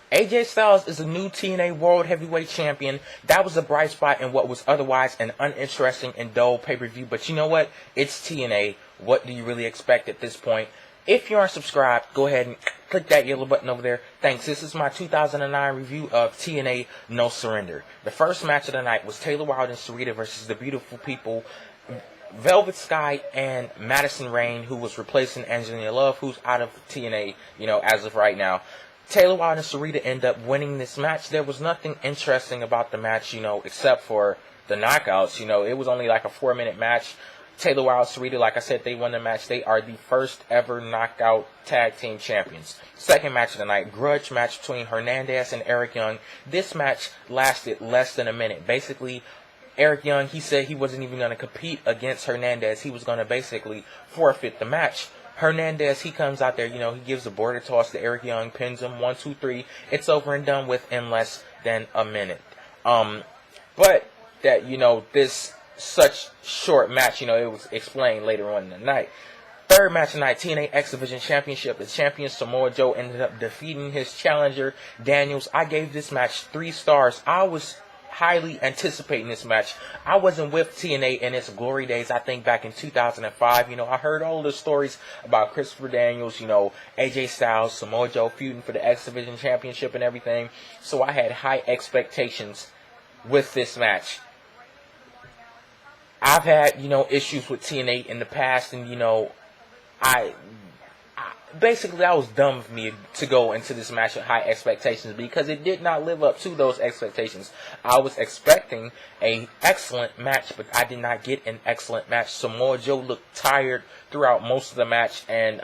AJ Styles is a new TNA World Heavyweight Champion. That was a bright spot in what was otherwise an uninteresting and dull pay-per-view. But you know what? It's TNA. What do you really expect at this point? If you aren't subscribed, go ahead and click that yellow button over there. Thanks. This is my 2009 review of TNA No Surrender. The first match of the night was Taylor Wilde and Sarita versus the Beautiful People, Velvet Sky and Madison Rayne, who was replacing Angelina Love, who's out of TNA, as of right now. Taylor Wilde and Sarita end up winning this match. There was nothing interesting about the match, except for the knockouts. It was only like a 4-minute match. Taylor Wilde, Sarita, like I said, they won the match. They are the first ever knockout tag team champions. Second match of the night, grudge match between Hernandez and Eric Young. This match lasted less than a minute. Basically, Eric Young, he said he wasn't even going to compete against Hernandez. He was going to basically forfeit the match. Hernandez, he comes out there, he gives a border toss to Eric Young, pins him, 1, 2, 3. It's over and done with in less than a minute. But that, this such short match, it was explained later on in the night. Third match tonight, TNA X Division Championship. The champion Samoa Joe ended up defeating his challenger, Daniels. I gave this match 3 stars. I was highly anticipating this match. I wasn't with TNA in its glory days, I think back in 2005. I heard all the stories about Christopher Daniels, AJ Styles, Samoa Joe feuding for the X Division Championship and everything. So I had high expectations with this match. I've had, issues with TNA in the past, and, basically, that was dumb of me to go into this match with high expectations because it did not live up to those expectations. I was expecting an excellent match, but I did not get an excellent match. Samoa Joe looked tired throughout most of the match, and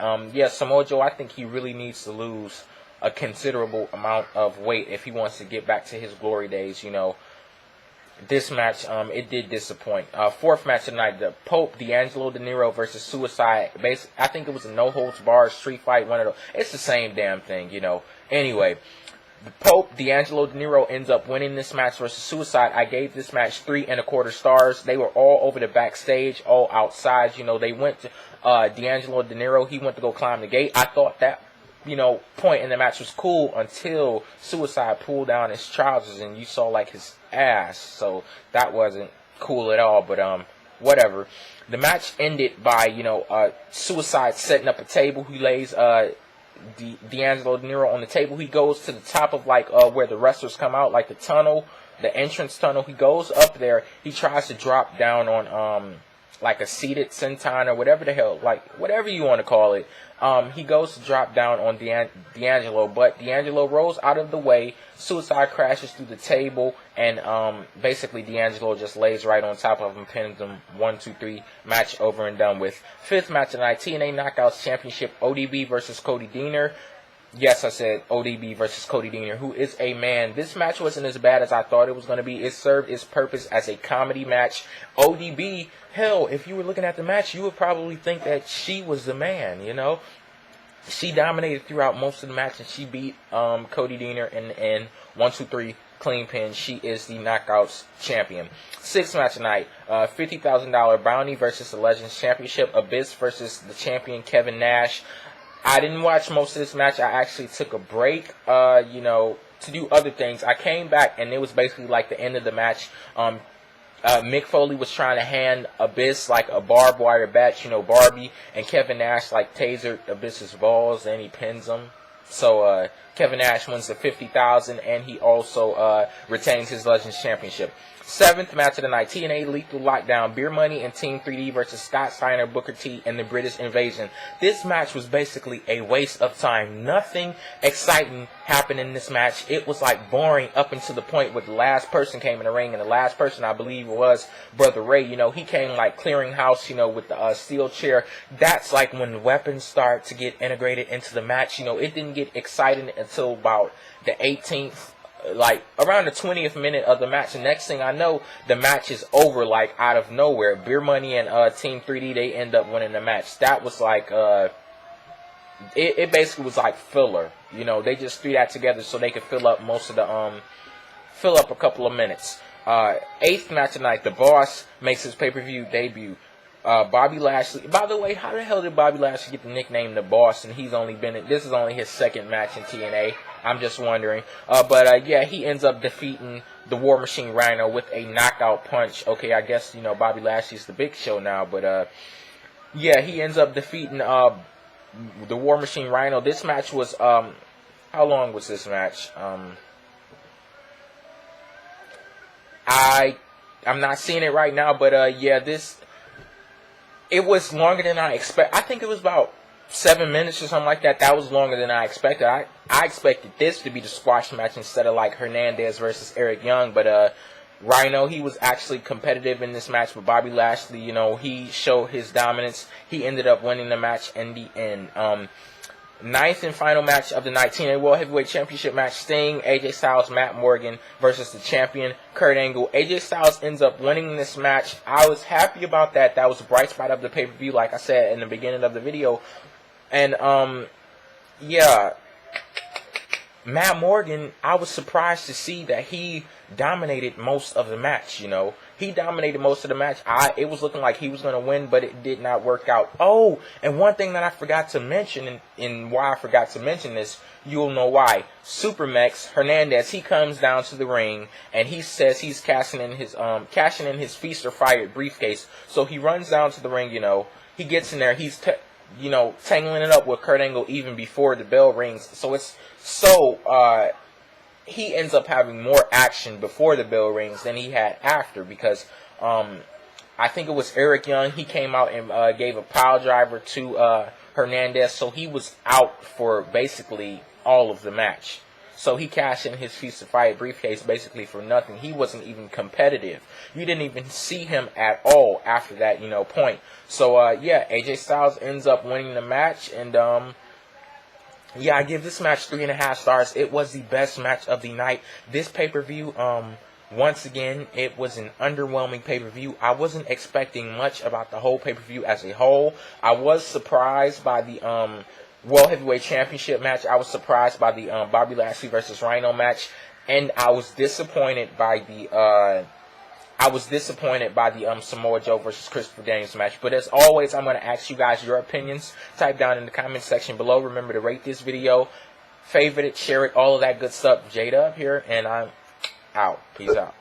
Samoa Joe, I think he really needs to lose a considerable amount of weight if he wants to get back to his glory days. This match, it did disappoint. Fourth match tonight, the Pope, DeAngelo, Dinero versus Suicide. I think it was a no-holds-barred street fight. One of those. It's the same damn thing, Anyway, the Pope, DeAngelo, Dinero ends up winning this match versus Suicide. I gave this match 3 1/4 stars. They were all over the backstage, all outside. They went to DeAngelo, Dinero. He went to go climb the gate. I thought that point in the match was cool until Suicide pulled down his trousers and you saw like his ass. So that wasn't cool at all, but whatever. The match ended by Suicide setting up a table. He lays DeAngelo Dinero on the table. He goes to the top of where the wrestlers come out, like the tunnel, the entrance tunnel. He goes up there. He tries to drop down on like a seated senton or whatever the hell, whatever you want to call it. He goes to drop down on DeAngelo, but DeAngelo rolls out of the way. Suicide crashes through the table, and basically DeAngelo just lays right on top of him, pins him, 1, 2, 3, match over and done with. Fifth match tonight, TNA Knockouts Championship, ODB versus Cody Deaner. Yes, I said ODB versus Cody Deaner, who is a man. This match wasn't as bad as I thought it was going to be. It served its purpose as a comedy match. ODB, hell, if you were looking at the match, you would probably think that she was the man, She dominated throughout most of the match, and she beat Cody Deaner in 1, 2, 3 clean pin. She is the Knockouts champion. Sixth match tonight, $50,000 Bounty versus the Legends Championship. Abyss versus the champion Kevin Nash. I didn't watch most of this match. I actually took a break, to do other things. I came back, and it was basically like the end of the match. Mick Foley was trying to hand Abyss like a barbed wire bat, Barbie, and Kevin Nash tasered Abyss's balls, and he pins him. So Kevin Nash wins the $50,000, and he also retains his Legends Championship. Seventh match of the night, TNA Lethal Lockdown, Beer Money and Team 3D versus Scott Steiner, Booker T, and the British Invasion. This match was basically a waste of time. Nothing exciting happened in this match. It was boring up until the point where the last person came in the ring, and the last person I believe was Brother Ray. He came clearing house, with the steel chair. That's when weapons start to get integrated into the match. It didn't get exciting until about the 18th. Around the 20th minute of the match. The next thing I know, the match is over out of nowhere. Beer Money and Team 3D, they end up winning the match. That was it basically was filler. They just threw that together so they could fill up a couple of minutes. Eighth match tonight, The Boss makes his pay-per-view debut. Bobby Lashley. By the way, how the hell did Bobby Lashley get the nickname the Boss? And he's only been this is only his second match in TNA. I'm just wondering. But yeah, he ends up defeating the War Machine Rhino with a knockout punch. Okay, I guess Bobby Lashley's the Big Show now. But yeah, he ends up defeating the War Machine Rhino. This match was how long was this match? I'm not seeing it right now, but yeah, it was longer than I expect. I think it was about 7 minutes or something like that. That was longer than I expected. I expected this to be the squash match instead of like Hernandez versus Eric Young. But Rhino, he was actually competitive in this match with Bobby Lashley. He showed his dominance. He ended up winning the match in the end. Ninth and final match of the night, TNA World Heavyweight Championship match. Sting, AJ Styles, Matt Morgan versus the champion, Kurt Angle. AJ Styles ends up winning this match. I was happy about that. That was a bright spot of the pay-per-view, like I said in the beginning of the video. And, yeah, Matt Morgan, I was surprised to see that he dominated most of the match, He dominated most of the match. It was looking like he was going to win, but it did not work out. Oh, and one thing that I forgot to mention, and why I forgot to mention this, you'll know why. Supermex Hernandez, he comes down to the ring, and he says he's cashing in his Feast or Fired briefcase. So he runs down to the ring, he gets in there, he's tangling it up with Kurt Angle even before the bell rings. He ends up having more action before the bell rings than he had after, because I think it was Eric Young. He came out and gave a pile driver to Hernandez, so he was out for basically all of the match. So he cashed in his Feast of Fire briefcase basically for nothing. He wasn't even competitive. You didn't even see him at all after that, point. So, yeah, AJ Styles ends up winning the match. And, yeah, I give this match 3.5 stars. It was the best match of the night. This pay-per-view, once again, it was an underwhelming pay-per-view. I wasn't expecting much about the whole pay-per-view as a whole. I was surprised by the, World Heavyweight Championship match. I was surprised by the Bobby Lashley versus Rhino match, and I was disappointed by the Samoa Joe versus Christopher Daniels match. But as always, I'm going to ask you guys your opinions. Type down in the comment section below. Remember to rate this video, favorite it, share it, all of that good stuff. Jada up here, and I'm out. Peace out.